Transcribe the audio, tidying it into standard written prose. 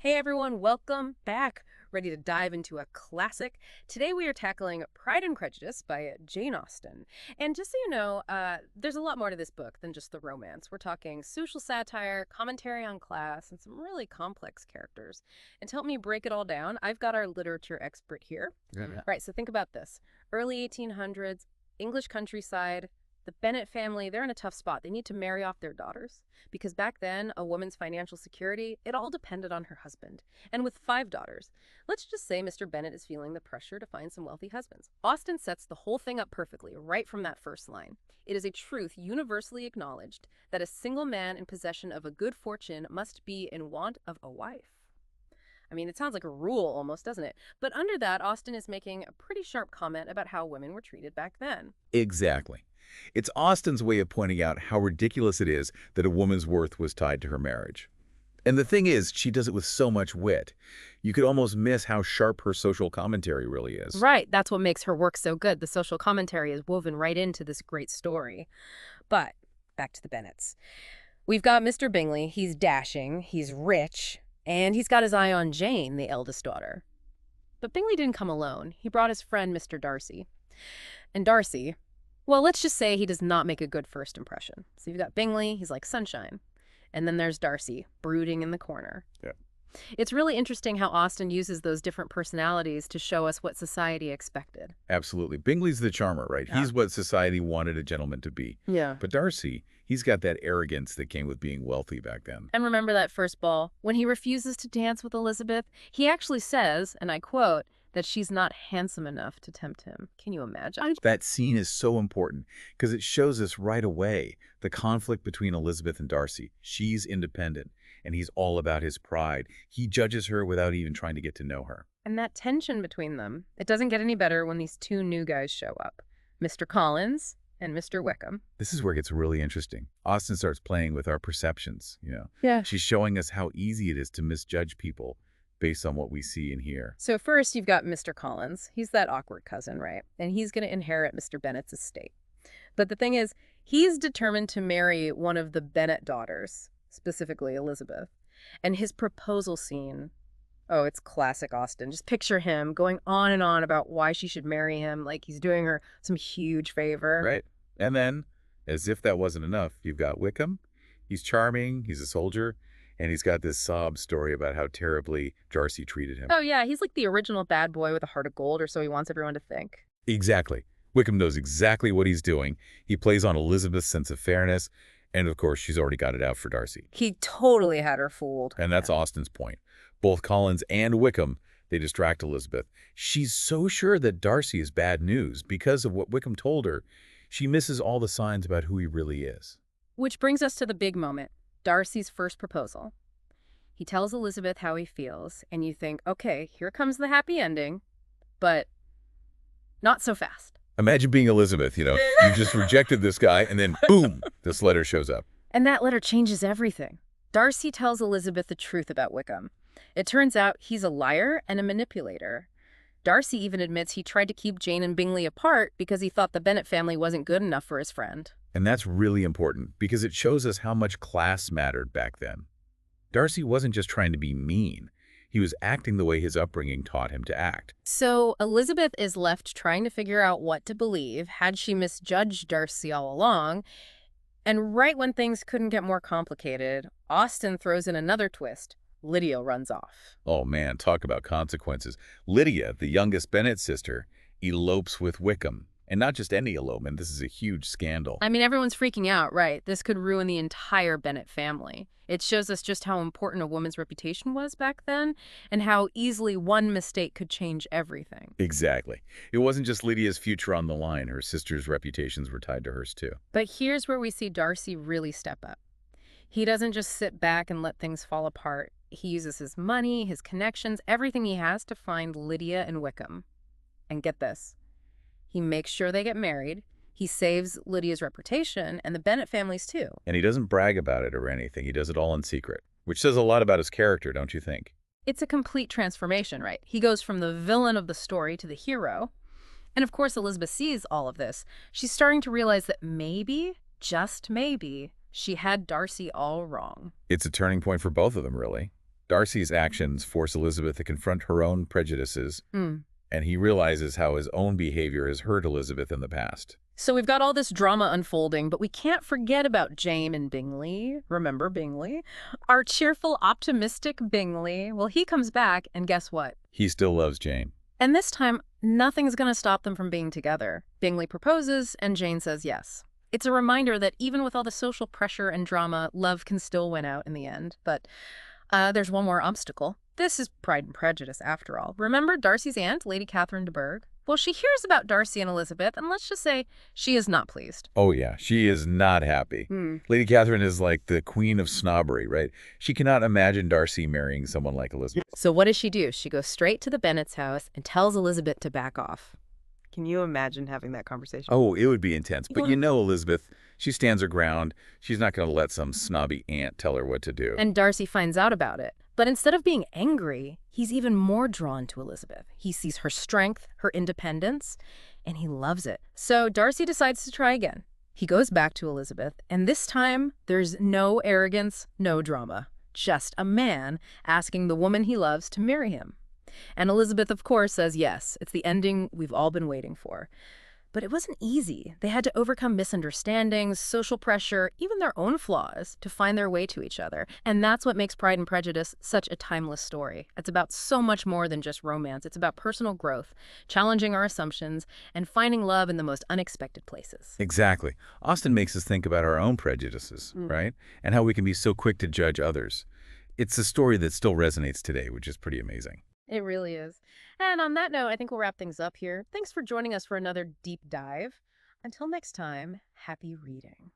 Hey everyone, welcome back. Ready to dive into a classic. Today we are tackling Pride and Prejudice by Jane Austen. And just so you know, there's a lot more to this book than just the romance. We're talking social satire, commentary on class, and some really complex characters. And to help me break it all down, I've got our literature expert here. Yeah. Right, so think about this. Early 1800s, English countryside, the Bennet family, they're in a tough spot. They need to marry off their daughters because back then, a woman's financial security, it all depended on her husband. And with 5 daughters, let's just say Mr. Bennet is feeling the pressure to find some wealthy husbands. Austen sets the whole thing up perfectly right from that first line. It is a truth universally acknowledged that a single man in possession of a good fortune must be in want of a wife. I mean, it sounds like a rule almost, doesn't it? But under that, Austen is making a pretty sharp comment about how women were treated back then. Exactly. It's Austen's way of pointing out how ridiculous it is that a woman's worth was tied to her marriage. And the thing is, she does it with so much wit. You could almost miss how sharp her social commentary really is. Right, that's what makes her work so good. The social commentary is woven right into this great story. But back to the Bennets. We've got Mr. Bingley. He's dashing, he's rich, and he's got his eye on Jane, the eldest daughter. But Bingley didn't come alone. He brought his friend, Mr. Darcy. And Darcy, well, let's just say he does not make a good first impression. So you've got Bingley, he's like sunshine. And then there's Darcy, brooding in the corner. Yeah. It's really interesting how Austen uses those different personalities to show us what society expected. Absolutely. Bingley's the charmer, right? Yeah. He's what society wanted a gentleman to be. Yeah. But Darcy, he's got that arrogance that came with being wealthy back then. And remember that first ball? When he refuses to dance with Elizabeth, he actually says, and I quote, that she's not handsome enough to tempt him. Can you imagine? That scene is so important because it shows us right away the conflict between Elizabeth and Darcy. She's independent, and he's all about his pride. He judges her without even trying to get to know her. And that tension between them, it doesn't get any better when these two new guys show up. Mr. Collins and Mr. Wickham. This is where it gets really interesting. Austen starts playing with our perceptions, Yeah. She's showing us how easy it is to misjudge people based on what we see and hear. So first you've got Mr. Collins. He's that awkward cousin, right? And he's going to inherit Mr. Bennet's estate. But the thing is, he's determined to marry one of the Bennet daughters, specifically Elizabeth. And his proposal scene, oh, it's classic Austen. Just picture him going on and on about why she should marry him, like he's doing her some huge favor. Right. And then, as if that wasn't enough, you've got Wickham. He's charming, he's a soldier, and he's got this sob story about how terribly Darcy treated him. Oh, yeah, he's like the original bad boy with a heart of gold, or so he wants everyone to think. Exactly. Wickham knows exactly what he's doing. He plays on Elizabeth's sense of fairness, and of course, she's already got it out for Darcy. He totally had her fooled. And that's Austen's point. Both Collins and Wickham, they distract Elizabeth. She's so sure that Darcy is bad news because of what Wickham told her. She misses all the signs about who he really is. Which brings us to the big moment, Darcy's first proposal. He tells Elizabeth how he feels, and you think, okay, here comes the happy ending, but not so fast. Imagine being Elizabeth, you just rejected this guy, and then boom, this letter shows up. And that letter changes everything. Darcy tells Elizabeth the truth about Wickham. It turns out he's a liar and a manipulator. Darcy even admits he tried to keep Jane and Bingley apart because he thought the Bennet family wasn't good enough for his friend. And that's really important because it shows us how much class mattered back then. Darcy wasn't just trying to be mean. He was acting the way his upbringing taught him to act. So Elizabeth is left trying to figure out what to believe. Had she misjudged Darcy all along? And right when things couldn't get more complicated, Austen throws in another twist. Lydia runs off. Oh man, talk about consequences. Lydia, the youngest Bennet sister, elopes with Wickham. And not just any elopement, this is a huge scandal. I mean, everyone's freaking out, right? This could ruin the entire Bennet family. It shows us just how important a woman's reputation was back then and how easily one mistake could change everything. Exactly. It wasn't just Lydia's future on the line. Her sister's reputations were tied to hers too. But here's where we see Darcy really step up. He doesn't just sit back and let things fall apart. He uses his money, his connections, everything he has to find Lydia and Wickham. And get this. He makes sure they get married. He saves Lydia's reputation and the Bennet family's too. And he doesn't brag about it or anything. He does it all in secret, which says a lot about his character, don't you think? It's a complete transformation, right? He goes from the villain of the story to the hero. And of course, Elizabeth sees all of this. She's starting to realize that maybe, just maybe, she had Darcy all wrong. It's a turning point for both of them, really. Darcy's actions force Elizabeth to confront her own prejudices, Hmm. and he realizes how his own behavior has hurt Elizabeth in the past. So we've got all this drama unfolding, but we can't forget about Jane and Bingley. Remember Bingley? Our cheerful, optimistic Bingley. Well, he comes back, and guess what? He still loves Jane. And this time, nothing's going to stop them from being together. Bingley proposes, and Jane says yes. It's a reminder that even with all the social pressure and drama, love can still win out in the end. But there's one more obstacle. This is Pride and Prejudice, after all. Remember Darcy's aunt, Lady Catherine de Bourgh? Well, she hears about Darcy and Elizabeth, and let's just say she is not pleased. Oh yeah, she is not happy. Hmm. Lady Catherine is like the queen of snobbery, right? She cannot imagine Darcy marrying someone like Elizabeth. So what does she do? She goes straight to the Bennet's house and tells Elizabeth to back off. Can you imagine having that conversation? Oh, it would be intense. But Yeah. Elizabeth, she stands her ground. She's not going to let some snobby aunt tell her what to do. And Darcy finds out about it. But instead of being angry, he's even more drawn to Elizabeth. He sees her strength, her independence, and he loves it. So Darcy decides to try again. He goes back to Elizabeth, and this time there's no arrogance, no drama. Just a man asking the woman he loves to marry him. And Elizabeth, of course, says yes. It's the ending we've all been waiting for. But it wasn't easy. They had to overcome misunderstandings, social pressure, even their own flaws to find their way to each other. And that's what makes Pride and Prejudice such a timeless story. It's about so much more than just romance. It's about personal growth, challenging our assumptions, and finding love in the most unexpected places. Exactly. Austen makes us think about our own prejudices, right? And how we can be so quick to judge others. It's a story that still resonates today, which is pretty amazing. It really is. And on that note, I think we'll wrap things up here. Thanks for joining us for another deep dive. Until next time, happy reading.